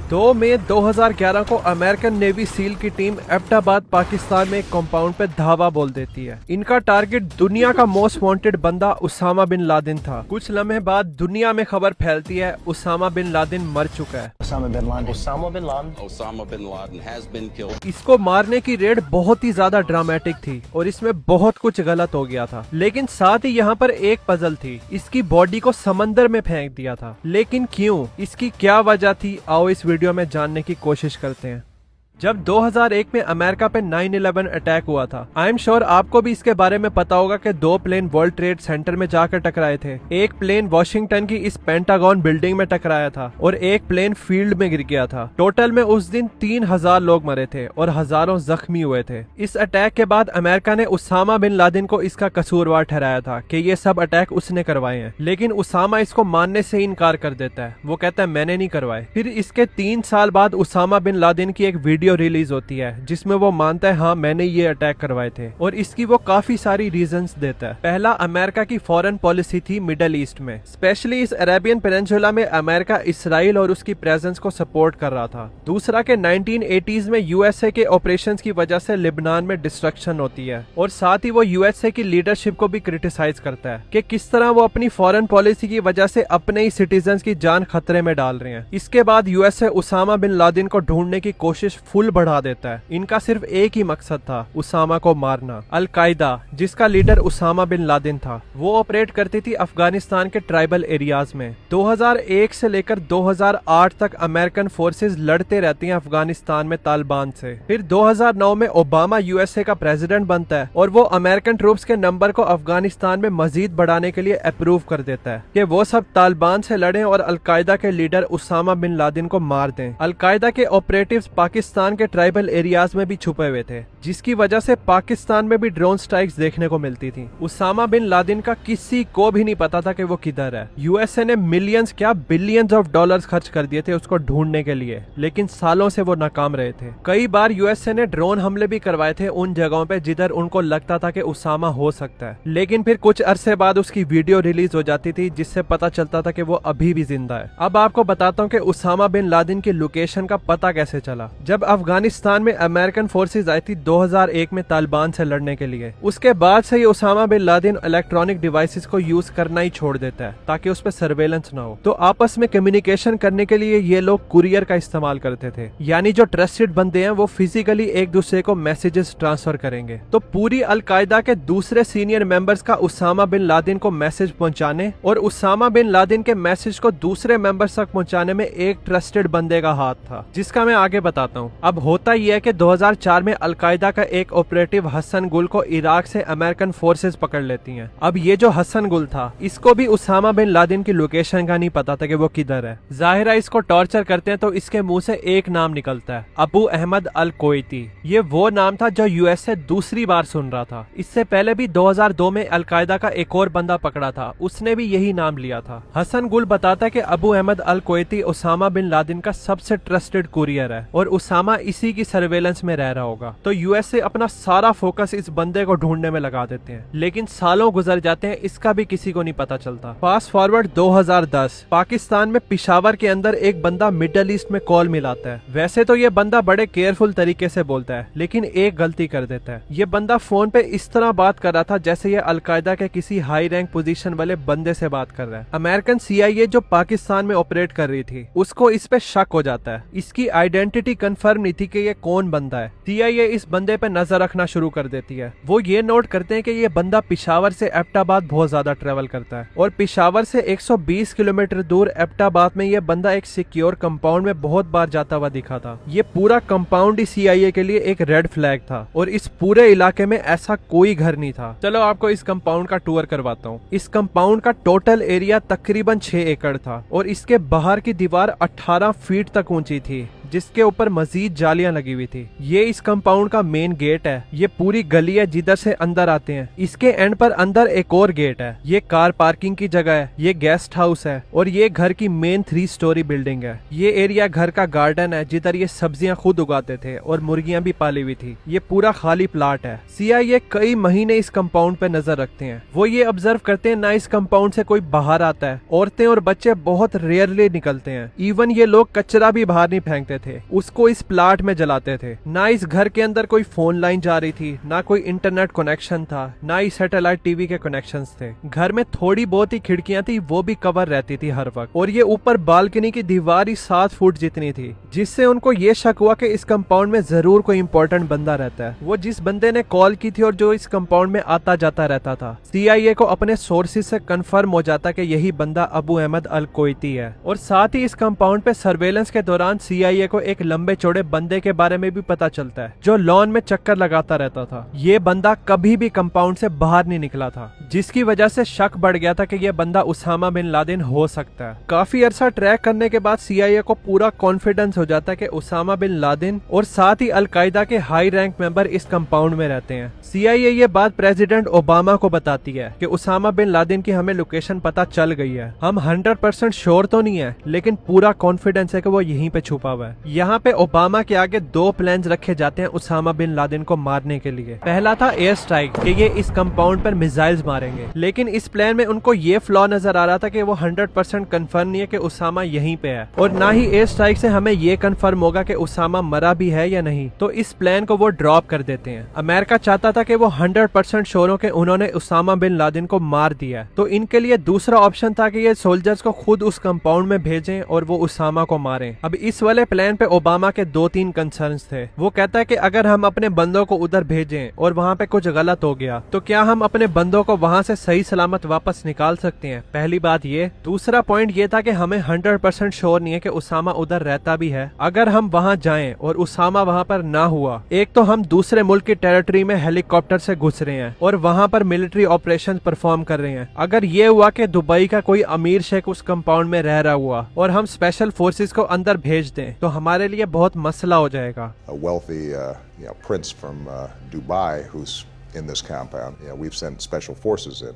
2 मई 2011 को American navy seal की team Abbottabad Pakistan में एक कंपाउंड पे धावा बोल देती है। इनका टारगेट दुनिया का मोस्ट वांटेड बंदा उसामा बिन लादेन था। कुछ लम्हे बाद दुनिया में खबर फैलती है उसामा बिन लादेन मर चुका है। इसको मारने की रेड बहुत ही ज्यादा ड्रामेटिक थी और इसमें बहुत कुछ गलत हो गया था, लेकिन साथ ही यहाँ पर एक पजल थी, इसकी बॉडी को समंदर में फेंक दिया था। लेकिन क्यों, इसकी क्या वजह थी, आओ इस वीडियो में जानने की कोशिश करते हैं। जब 2001 में अमेरिका पे 9/11 अटैक हुआ था, आई एम श्योर आपको भी इसके बारे में पता होगा कि 2 प्लेन वर्ल्ड ट्रेड सेंटर में जाकर टकराए थे। एक प्लेन वॉशिंगटन की इस पेंटागन बिल्डिंग में टकराया था और एक प्लेन फील्ड में गिर गया था। टोटल में उस दिन 3000 लोग मरे थे और हजारों जख्मी हुए थे। इस अटैक के बाद अमेरिका ने उसामा बिन लादेन को इसका कसूरवार ठहराया था कि ये सब अटैक उसने करवाए हैं, लेकिन उसामा इसको मानने से इनकार कर देता है। वो कहता है मैंने नहीं करवाए। फिर इसके 3 साल बाद उसामा बिन लादेन की एक वीडियो रिलीज होती है जिसमें वो मानता है हाँ मैंने ये अटैक करवाए थे, और इसकी वो काफी सारी रीजंस देता है। पहला, अमेरिका की फॉरेन पॉलिसी थी मिडल ईस्ट में, स्पेशली इस अरेबियन पेनिनसुला में अमेरिका इसराइल और उसकी प्रेजेंस को सपोर्ट कर रहा था। दूसरा के 1980s में यूएसए के ऑपरेशंस की वजह से लिबनान में डिस्ट्रक्शन होती है, और साथ ही वो यूएसए की लीडरशिप को भी क्रिटिसाइज करता है कि किस तरह वो अपनी फॉरेन पॉलिसी की वजह से अपने ही सिटीजन की जान खतरे में डाल रहे हैं। इसके बाद यूएसए उसामा बिन लादेन को ढूंढने की कोशिश फुल बढ़ा देता है। इनका सिर्फ एक ही मकसद था, उसामा को मारना। अल-कायदा, जिसका लीडर उसामा बिन लादेन था, वो ऑपरेट करती थी अफगानिस्तान के ट्राइबल एरियाज में। 2001 से लेकर 2008 तक अमेरिकन फोर्सेस लड़ते रहती हैं अफगानिस्तान में तालिबान से। फिर 2009 में ओबामा यूएसए का प्रेसिडेंट बनता है और वो अमेरिकन ट्रूप्स के नंबर को अफगानिस्तान में मजीद बढ़ाने के लिए अप्रूव कर देता है कि वो सब तालिबान से लड़ें और अल-कायदा के लीडर उसामा बिन लादेन को मार दें। अल-कायदा के ऑपरेटिव्स पाकिस्तान के ट्राइबल एरियाज में भी छुपे हुए थे, जिसकी वजह से पाकिस्तान में भी ड्रोन स्ट्राइक्स देखने को मिलती थी। उसामा बिन लादेन का किसी को भी नहीं पता था कि वो किधर है। यूएसए ने मिलियंस क्या बिलियंस ऑफ डॉलर्स खर्च कर दिए थे उसको ढूंढने के लिए, लेकिन सालों से वो नाकाम रहे थे। कई बार यूएसए ने ड्रोन हमले भी करवाए थे उन जगहों पे जिधर उनको लगता था कि उसामा हो सकता है, लेकिन फिर कुछ अरसे बाद उसकी वीडियो रिलीज हो जाती थी जिससे पता चलता था कि वो अभी भी जिंदा है। अब आपको बताता हूँ कि उसामा बिन लादेन की लोकेशन का पता कैसे चला। जब अफगानिस्तान में अमेरिकन फोर्सेस आई थी 2001 में तालिबान से लड़ने के लिए, उसके बाद से ही Osama bin Laden electronic devices को यूज करना ही छोड़ देता है ताकि उस पर सर्वेलेंस ना हो। तो आपस में कम्युनिकेशन करने के लिए ये लोग कुरियर का इस्तेमाल करते थे, यानी जो ट्रस्टेड बंदे हैं वो फिजिकली एक दूसरे को मैसेजेस ट्रांसफर करेंगे। तो पूरी अल-कायदा के दूसरे सीनियर मेंबर्स का उसामा बिन लादेन को मैसेज पहुंचाने और उसामा बिन लादेन के मैसेज को दूसरे मेंबर्स तक पहुंचाने में एक ट्रस्टेड बंदे का हाथ था, जिसका मैं आगे बताता हूँ। अब होता यह है कि 2004 में अल-कायदा का एक ऑपरेटिव हसन गुल को इराक से अमेरिकन फोर्सेस पकड़ लेती हैं। अब ये जो हसन गुल था, इसको भी उसामा बिन लादेन की लोकेशन का नहीं पता था कि वो किधर है। जाहिर है इसको टॉर्चर करते हैं तो इसके मुंह से एक नाम निकलता है, अबू अहमद अल-कोयती। ये वो नाम था जो यूएसए दूसरी बार सुन रहा था। इससे पहले भी 2002 में अल-कायदा का एक और बंदा पकड़ा था, उसने भी यही नाम लिया था। हसन गुल बताता है कि अबू अहमद अल-कोयती उसामा बिन लादेन का सबसे ट्रस्टेड कुरियर है और उसामा इसी की सर्वेलेंस में रह रहा होगा। तो यूएसए अपना सारा फोकस इस बंदे को ढूंढने में लगा देते हैं, लेकिन सालों गुजर जाते हैं, इसका भी किसी को नहीं पता चलता। फास्ट फॉरवर्ड 2010, पाकिस्तान में पिशावर के अंदर एक बंदा मिडल ईस्ट में कॉल मिलाता है। वैसे तो ये बंदा बड़े केयरफुल तरीके से बोलता है, लेकिन एक गलती कर देता है। ये बंदा फोन पे इस तरह बात कर रहा था जैसे ये अल-कायदा के किसी हाई रैंक पोजीशन वाले बंदे से बात कर रहा है। अमेरिकन सीआईए जो पाकिस्तान में ऑपरेट कर रही थी, उसको इस पे शक हो जाता है। इसकी आइडेंटिटी कंफर्म नहीं थी कि ये कौन बंदा है। सीआईए इस बंदे पे नजर रखना शुरू कर देती है। वो ये नोट करते हैं कि ये बंदा पिशावर से एबटाबाद बहुत ज्यादा ट्रेवल करता है, और पिशावर से 120 किलोमीटर दूर एबटाबाद में ये बंदा एक सिक्योर कंपाउंड में बहुत बार जाता हुआ दिखा था। ये पूरा कंपाउंड ही सीआईए के लिए एक रेड फ्लैग था, और इस पूरे इलाके में ऐसा कोई घर नहीं था। चलो आपको इस कंपाउंड का टूर करवाता हूँ। इस कंपाउंड का टोटल एरिया तकरीबन 6 एकड़ था, और इसके बाहर की दीवार 18 फीट तक ऊंची थी, जिसके ऊपर मजीद जालियां लगी हुई थी। ये इस कंपाउंड का मेन गेट है। ये पूरी गली है जिधर से अंदर आते हैं। इसके एंड पर अंदर एक और गेट है। ये कार पार्किंग की जगह है, ये गेस्ट हाउस है और ये घर की मेन 3 स्टोरी बिल्डिंग है। ये एरिया घर का गार्डन है जिधर ये सब्जियां खुद उगाते थे और मुर्गियां भी पाली हुई थी। ये पूरा खाली प्लाट है। CIA कई महीने इस कंपाउंड पे नजर रखते हैं। वो ये ऑब्जर्व करते हैं ना इस कंपाउंड से कोई बाहर आता है। औरतें और बच्चे बहुत रेयरली निकलते हैं। इवन ये लोग कचरा भी बाहर नहीं फेंकते थे, उसको इस प्लाट में जलाते थे। ना इस घर के अंदर कोई फोन लाइन जा रही थी, ना कोई इंटरनेट कनेक्शन था, ना ही सैटेलाइट टीवी के कनेक्शंस थे। घर में थोड़ी बहुत ही खिड़कियां थी, वो भी कवर रहती थी हर वक्त। और ये ऊपर बालकनी की दीवार ही 7 फुट जितनी थी, जिससे उनको ये शक हुआ कि इस कंपाउंड में जरूर कोई इंपॉर्टेंट बंदा रहता है। वो जिस बंदे ने कॉल की थी और जो इस कंपाउंड में आता जाता रहता था, CIA को अपने सोर्सेज से कंफर्म हो जाता कि यही बंदा अबू अहमद अल कोयती है। और साथ ही इस कंपाउंड पे सर्वेलेंस के दौरान CIA को एक लंबे चौड़े बंदे के बारे में भी पता चलता है जो लॉन में चक्कर लगाता रहता था। ये बंदा कभी भी कंपाउंड से बाहर नहीं निकला था, जिसकी वजह से शक बढ़ गया था कि यह बंदा उसामा बिन लादेन हो सकता है। काफी अरसा ट्रैक करने के बाद CIA को पूरा कॉन्फिडेंस हो जाता है कि उसामा बिन लादेन और साथ ही अलकायदा के हाई रैंक मेंबर इस कंपाउंड में रहते हैं। CIA ये बात प्रेसिडेंट ओबामा को बताती है कि उसामा बिन लादेन की हमें लोकेशन पता चल गई है। हम 100% श्योर तो नहीं है, लेकिन पूरा कॉन्फिडेंस है कि वो यहीं पे छुपा हुआ है। यहाँ पे ओबामा के आगे 2 प्लान्स रखे जाते हैं उसामा बिन लादेन को मारने के लिए। पहला था एयर स्ट्राइक कि ये इस कंपाउंड पर मिसाइल्स मारेंगे, लेकिन इस प्लान में उनको ये फ्लॉ नजर आ रहा था कि वो 100% कंफर्म नहीं है कि उसामा यहीं पे है, और ना ही एयर स्ट्राइक से हमें ये कंफर्म होगा कि उसामा मरा भी है या नहीं। तो इस प्लान को वो ड्रॉप कर देते हैं। अमेरिका चाहता था कि वो 100% श्योर हो कि उन्होंने उसामा बिन लादेन को मार दिया। तो इनके लिए दूसरा ऑप्शन था कि ये सोल्जर्स को खुद उस कंपाउंड में भेजें और वो उसामा को मारें। अब इस वाले प्लान पे ओबामा के 2-3 कंसर्न्स थे। वो कहता है कि अगर हम अपने बंदों को उधर भेजें और वहाँ पे कुछ गलत हो गया तो क्या हम अपने बंदों को वहाँ से सही सलामत वापस निकाल सकते हैं। पहली बात ये। दूसरा पॉइंट ये था कि हमें 100% श्योर नहीं है कि उसामा उधर रहता भी है। अगर हम वहाँ जाएं और उसामा वहाँ पर ना हुआ, एक तो हम दूसरे मुल्क की टेरिटरी में हेलीकॉप्टर से घुस रहे हैं और वहाँ पर मिलिट्री ऑपरेशन परफॉर्म कर रहे हैं। अगर ये हुआ कि दुबई का कोई अमीर शेख उस कंपाउंड में रह रहा हुआ और हम स्पेशल फोर्सेस को अंदर भेज दें तो हमारे लिए बहुत मसला हो जाएगा। Prince from Dubai who's in this compound. We've sent special forces in.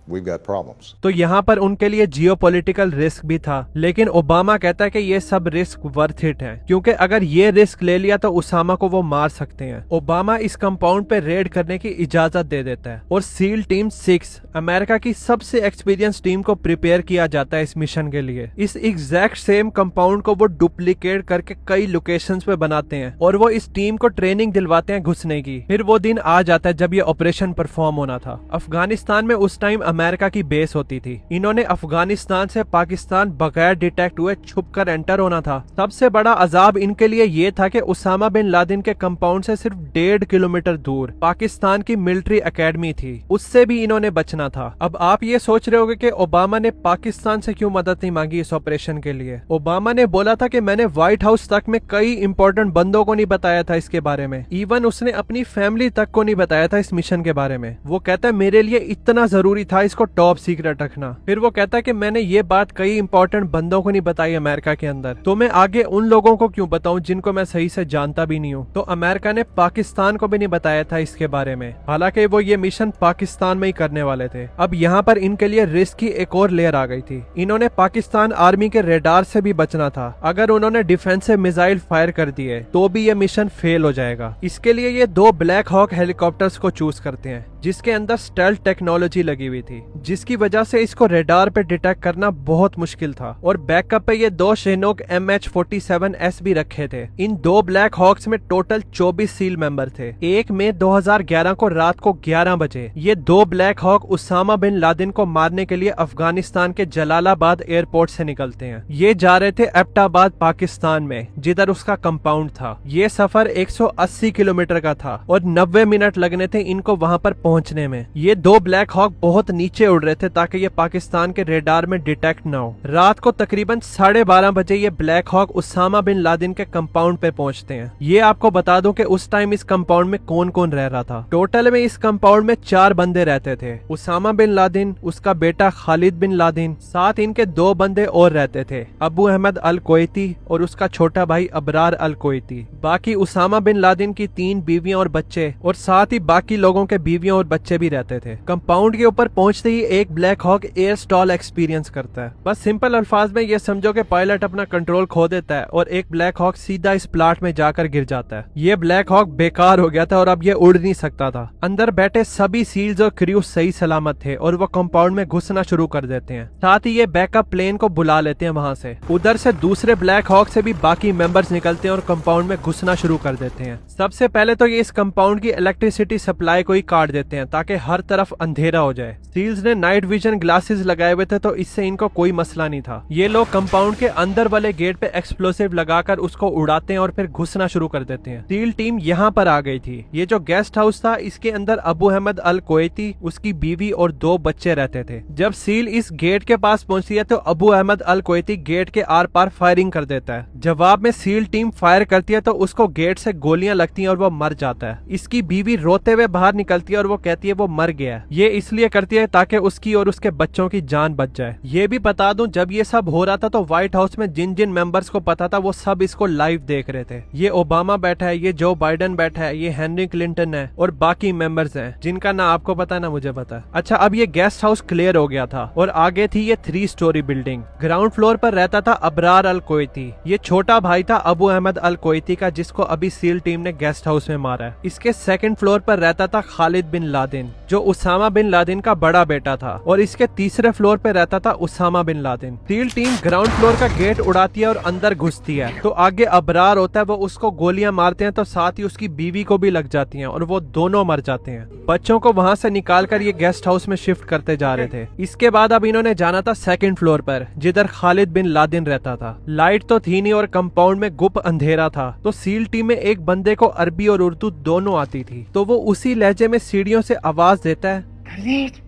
We've got problems. तो यहाँ पर उनके लिए जियोपॉलिटिकल रिस्क भी था, लेकिन ओबामा कहता है कि ये सब रिस्क वर्थ इट है, क्योंकि अगर ये रिस्क ले लिया तो उसामा को वो मार सकते हैं। ओबामा इस कंपाउंड पे रेड करने की इजाजत दे देता है और सील टीम 6 अमेरिका की सबसे एक्सपीरियंस टीम को प्रिपेयर किया जाता है इस मिशन के लिए। इस एग्जैक्ट सेम कंपाउंड को वो डुप्लीकेट करके कई लोकेशंस पे बनाते हैं और वो इस टीम को ट्रेनिंग दिलवाते हैं घुसने की। फिर वो दिन आ जाता है जब ये ऑपरेशन परफॉर्म होना था। अफगानिस्तान में उस टाइम अमेरिका की बेस होती थी। इन्होंने अफगानिस्तान से पाकिस्तान बगैर डिटेक्ट हुए छुपकर एंटर होना था। सबसे बड़ा अजाब इनके लिए ये था कि उसामा बिन लादेन के कंपाउंड से सिर्फ 1.5 किलोमीटर दूर पाकिस्तान की मिलिट्री एकेडमी थी, उससे भी इन्होंने बचना था। अब आप ये सोच रहे होंगे कि ओबामा ने पाकिस्तान से क्यों मदद नहीं मांगी इस ऑपरेशन के लिए। ओबामा ने बोला था कि मैंने व्हाइट हाउस तक में कई इंपॉर्टेंट बंदों को नहीं बताया था इसके बारे में, इवन उसने अपनी फैमिली तक को नहीं बताया था इस मिशन के बारे में। वो कहता है मेरे लिए इतना जरूरी था इसको टॉप सीक्रेट रखना। फिर वो कहता है कि मैंने ये बात कई इंपॉर्टेंट बंदों को नहीं बताई अमेरिका के अंदर, तो मैं आगे उन लोगों को क्यों बताऊं जिनको मैं सही से जानता भी नहीं हूँ। तो अमेरिका ने पाकिस्तान को भी नहीं बताया था इसके बारे में, हालांकि वो ये मिशन पाकिस्तान में ही करने वाले थे। अब यहाँ पर इनके लिए रिस्क की एक और लेयर आ गई थी। इन्होंने पाकिस्तान आर्मी के रेडार से भी बचना था। अगर उन्होंने डिफेंसिव मिसाइल फायर कर दिए तो भी ये मिशन फेल हो जाएगा। इसके लिए ये 2 ब्लैक हॉक हेलीकॉप्टर्स को चूज करते हैं जिसके अंदर स्टेल्थ टेक्नोलॉजी लगी हुई थी, जिसकी वजह से इसको रेडार पे डिटेक्ट करना बहुत मुश्किल था। और बैकअप पे ये 2 शेनोक MH-47S भी रखे थे। इन 2 ब्लैक हॉक्स में टोटल 24 सील मेंबर थे। 1 मई 2011 को रात को 11 बजे ये 2 black hawk Osama bin Laden को मारने के लिए अफगानिस्तान के जलालाबाद एयरपोर्ट से निकलते हैं। ये जा रहे थे एबटाबाद पाकिस्तान में, जिधर उसका कंपाउंड था। ये सफर 180 किलोमीटर का था और 90 मिनट लगने थे इनको वहाँ पर पहुंचने में। ये 2 ब्लैक हॉक बहुत नीचे उड़ रहे थे ताकि ये पाकिस्तान के रेडार में डिटेक्ट ना हो। रात को तकरीबन 12:30 बजे ये black hawk Osama bin Laden के कंपाउंड पे पहुंचते हैं। ये आपको बता दूं कि उस टाइम इस कंपाउंड में कौन कौन रह रहा था। टोटल में इस कंपाउंड में 4 बंदे रहते थे, उसामा बिन लादेन, उसका बेटा खालिद बिन लादेन, साथ इनके 2 बंदे और रहते थे, अबू अहमद अल कोयती और उसका छोटा भाई अबरार अल कोयती। बाकी उसामा बिन लादेन की 3 बीवियां और बच्चे और साथ ही बाकी लोगों के बीवियां और बच्चे भी रहते थे। कंपाउंड के ऊपर पहुंचते ही एक black hawk air stall experience करता है। बस सिंपल अल्फाज में ये समझो कि पायलट अपना कंट्रोल खो देता है और एक ब्लैक हॉक सीधा इस प्लाट में जाकर गिर जाता है। ये ब्लैक हॉक बेकार हो गया था और अब ये उड़ नहीं सकता था। अंदर बैठे सभी सील्स और क्रू सही सलामत थे और वो कंपाउंड में घुसना शुरू कर देते हैं। साथ ही ये बैकअप प्लेन को बुला लेते हैं वहां से। उधर से दूसरे ब्लैक हॉक से भी बाकी मेंबर्स निकलते हैं और कंपाउंड में घुसना शुरू कर देते हैं। सबसे पहले तो ये इस कंपाउंड की इलेक्ट्रिसिटी सप्लाई को ही काट देते हैं ताकि हर तरफ अंधेरा हो जाए। सील्स ने नाइट विजन ग्लासेस लगाए हुए थे तो इससे इनको कोई मसला नहीं था। ये लोग कंपाउंड के अंदर वाले गेट पे एक्सप्लोसिव लगाकर उसको उड़ाते हैं और फिर घुसना शुरू कर देते हैं। सील टीम यहाँ पर आ गई थी। ये जो गेस्ट हाउस था इसके अंदर अबू अहमद अल कोयती, उसकी बीवी और 2 बच्चे रहते थे। जब सील इस गेट के पास पहुंचती है तो अबू अहमद अल कोयती गेट के आर पार फायरिंग कर देता है। जवाब में सील टीम फायर करती है तो उसको गेट से गोलियां लगती हैं और वो मर जाता है। इसकी बीवी रोते हुए बाहर निकलती है और वो कहती है वो मर गया है। ये इसलिए करती है ताकि उसकी और उसके बच्चों की जान बच जाए। ये भी बता दूं, जब ये सब हो रहा था तो व्हाइट हाउस में जिन जिन मेंबर्स को पता था वो सब इसको लाइव देख रहे थे। ये ओबामा बैठा है, ये जो बाइडेन बैठा है, ये हेनरी क्लिंटन है और बाकी मेंबर्स हैं जिनका ना आपको पता है ना मुझे पता है। अच्छा, अब ये गेस्ट हाउस क्लियर हो गया था और आगे थी ये 3 स्टोरी बिल्डिंग। ग्राउंड फ्लोर पर रहता था अबरार अल कोयती। ये छोटा भाई था अबू अहमद अल कोयती का, जिसको अभी सील टीम ने गेस्ट हाउस में मारा है। इसके 2nd फ्लोर पर रहता था खालिद बिन लादेन, जो उसामा बिन लादेन का बड़ा बेटा था, और इसके 3रे फ्लोर पे रहता था Osama bin Laden. SEAL team ground floor का गेट उड़ाती है और अंदर घुसती है तो आगे अबरार होता है, वो उसको गोलियां मारते हैं तो साथ ही उसकी बीवी को भी लग जाती हैं और वो दोनों मर जाते हैं। बच्चों को वहां से निकालकर ये गेस्ट हाउस में शिफ्ट करते जा रहे थे। इसके बाद अब इन्होंने जाना था 2nd फ्लोर पर, जिधर खालिद बिन लादेन रहता था। लाइट तो थी नहीं और कंपाउंड में गुप अंधेरा था, तो सील टीम में एक बंदे को अरबी और उर्दू दोनों आती थी, तो वो उसी लहजे में सीढ़ियों से आवाज देता है, खालिद,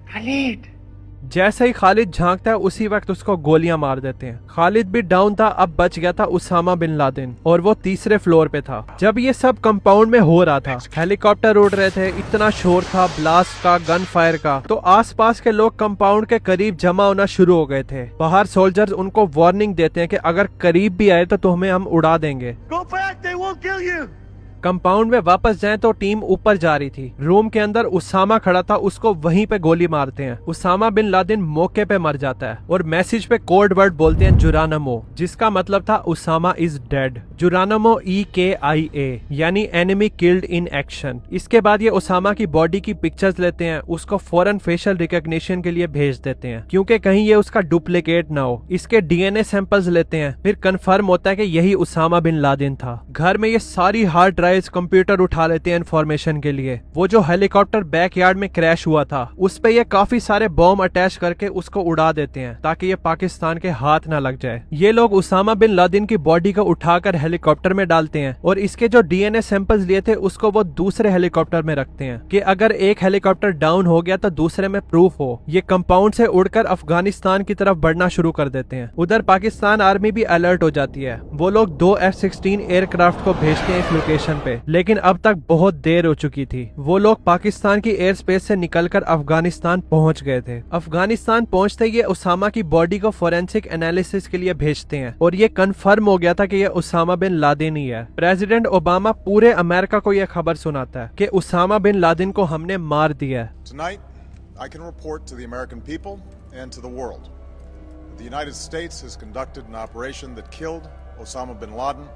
खालिद। जैसे ही खालिद झांकता है उसी वक्त उसको गोलियां मार देते हैं। खालिद भी डाउन था, अब बच गया था उसामा बिन लादेन और वो 3रे फ्लोर पे था। जब ये सब कंपाउंड में हो रहा था, हेलीकॉप्टर उड़ रहे थे, इतना शोर था ब्लास्ट का, गन फायर का, तो आसपास के लोग कंपाउंड के करीब जमा होना शुरू हो गए थे। बाहर सोल्जर्स उनको वार्निंग देते हैं कि अगर करीब भी आए तो तुम्हें हम उड़ा देंगे। Go back, they won't kill you. Compound में वापस जाएं तो टीम ऊपर जा रही थी। रूम के अंदर उसामा खड़ा था, उसको वहीं पे गोली मारते हैं। उसामा बिन लादेन मौके पे मर जाता है और मैसेज पे कोड वर्ड बोलते हैं जुरानमो, जिसका मतलब था उसामा इज डेड। जुरानमो EKIA यानी एनिमी किल्ड इन एक्शन। इसके बाद ये उसामा की बॉडी की पिक्चर्स लेते हैं, उसको फौरन फेशियल रिकॉग्निशन के लिए भेज देते हैं क्योंकि कहीं ये उसका डुप्लीकेट ना हो। इसके DNA सैंपल्स लेते हैं, फिर कंफर्म होता है कि यही उसामा बिन लादेन था। घर में ये सारी हार्ड ड्राइव कंप्यूटर उठा लेते हैं इन्फॉर्मेशन के लिए। वो जो हेलीकॉप्टर बैकयार्ड में क्रैश हुआ था उस पे ये काफी सारे बॉम्ब अटैच करके उसको उड़ा देते हैं ताकि ये पाकिस्तान के हाथ ना लग जाए। ये लोग उसामा बिन लादेन की बॉडी को उठाकर हेलीकॉप्टर में डालते हैं और इसके जो DNA सैंपल्स लिए थे उसको वो दूसरे हेलीकॉप्टर में रखते हैं कि अगर एक हेलीकॉप्टर डाउन हो गया तो दूसरे में प्रूफ हो। ये कंपाउंड से उड़कर अफगानिस्तान की तरफ बढ़ना शुरू कर देते हैं। उधर पाकिस्तान आर्मी भी अलर्ट हो जाती है। वो लोग 2 F-16 एयरक्राफ्ट को भेजते हैं इस लोकेशन पे, लेकिन अब तक बहुत देर हो चुकी थी। वो लोग पाकिस्तान की एयर स्पेस से निकलकर अफगानिस्तान पहुंच गए थे। अफगानिस्तान पहुंचते ही ये उसामा की बॉडी को फोरेंसिक एनालिसिस के लिए भेजते हैं और ये कंफर्म हो गया था कि ये उसामा बिन लादेन ही है। प्रेसिडेंट ओबामा पूरे अमेरिका को यह खबर सुनाता है कि उसामा बिन लादेन को हमने मार दिया है। Tonight, I can report to the American people and to the world that the United States has conducted an operation that killed Osama bin Laden,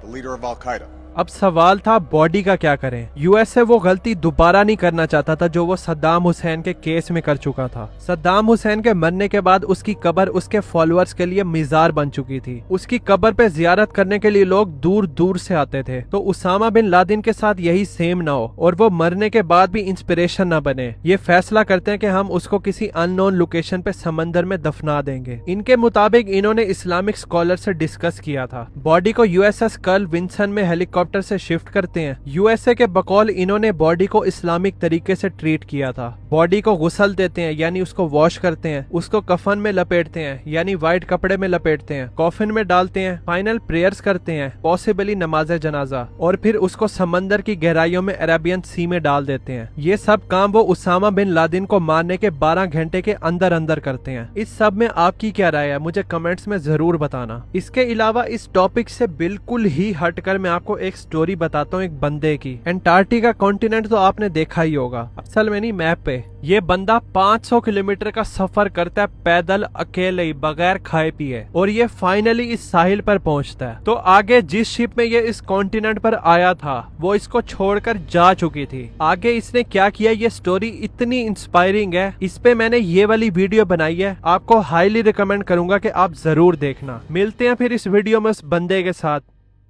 the leader of Al-Qaeda. अब सवाल था body का क्या करें। यूएसए वो गलती दोबारा नहीं करना चाहता था जो वो सद्दाम हुसैन के केस में कर चुका था। सद्दाम हुसैन के मरने के बाद उसकी कब्र उसके फॉलोअर्स के लिए मिजार बन चुकी थी। उसकी कब्र पे जियारत करने के लिए लोग दूर दूर से आते थे। तो उसामा बिन लादेन के साथ यही सेम ना हो और वो मरने के बाद भी इंस्पिरेशन ना बने, ये फैसला करते हैं कि हम उसको किसी अननोन लोकेशन पे समंदर में दफना देंगे। इनके मुताबिक इन्होंने इस्लामिक स्कॉलर से डिस्कस किया था। बॉडी को USS कर्ल विंसन में हेलीकॉप्टर हेलीकॉप्टर से शिफ्ट करते हैं। यूएसए के बकौल इन्होंने बॉडी को इस्लामिक तरीके से ट्रीट किया था। बॉडी को गुसल देते हैं यानी उसको वॉश करते हैं, उसको कफन में लपेटते हैं यानी व्हाइट कपड़े में लपेटते हैं, कॉफिन में डालते हैं, फाइनल प्रेयर्स करते हैं, पॉसिबली नमाज जनाजा, और फिर उसको समंदर की गहराइयों में अरेबियन सी में डाल देते हैं। ये सब काम वो उसामा बिन लादेन को मारने के 12 घंटे के अंदर अंदर करते हैं। इस सब में आपकी क्या राय है मुझे कमेंट्स में जरूर बताना। इसके अलावा इस टॉपिक से बिल्कुल ही हटकर मैं आपको एक स्टोरी बताता हूँ एक बंदे की। एंटार्क्टिका कॉन्टिनेंट तो आपने देखा ही होगा, असल में नहीं मैप पे। ये बंदा 500 किलोमीटर का सफर करता है पैदल अकेले ही बगैर खाए पिए, और ये फाइनली इस साहिल पर पहुंचता है। तो आगे जिस शिप में ये इस कॉन्टिनेंट पर आया था वो इसको छोड़कर जा चुकी थी। आगे इसने क्या किया ये स्टोरी इतनी इंस्पायरिंग है, इस पे मैंने ये वाली वीडियो बनाई है, आपको हाईली रिकमेंड करूंगा कि आप जरूर देखना। मिलते हैं फिर इस वीडियो में उस बंदे के साथ।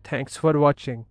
Thanks for watching.